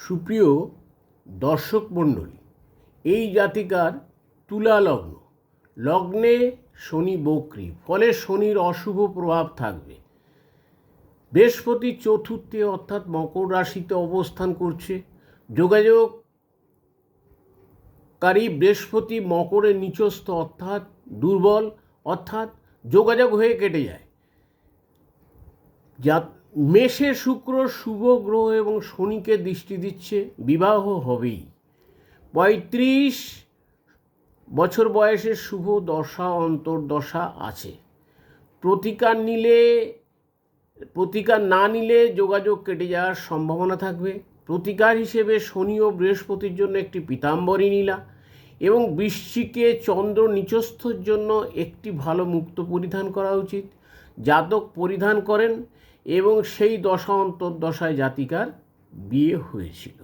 সুপ্রিয় দর্শক মণ্ডলী, এই জাতিকার তুলা লগ্ন, লগ্নে শনি বক্রী, ফলে শনির অশুভ প্রভাব থাকবে। বৃহস্পতি চতুর্থে অর্থাৎ মকর রাশিতে অবস্থান করছে। যোগাযোগকারী বৃহস্পতি মকরে নিচস্থ অর্থাৎ দুর্বল, অর্থাৎ যোগাযোগ হয়ে কেটে যায়। মেষে শুক্র শুভ গ্রহ এবং শনিকে দৃষ্টি দিচ্ছে, বিবাহ হবেই। 35 বছর বয়সের শুভ দশা অন্তর্দশা আছে। প্রতিকার না নিলে যোগাযোগ কেটে যাওয়ার সম্ভাবনা থাকবে। প্রতিকার হিসেবে শনি ও বৃহস্পতির জন্য একটি পীতাম্বরী নীলা এবং বৃশ্চিকে চন্দ্র নিচস্থর জন্য একটি ভালো মুক্ত পরিধান করা উচিত। জাতক পরিধান করেন এবং সেই দশা অন্তর্দশায় জাতিকার বিয়ে হয়েছিল।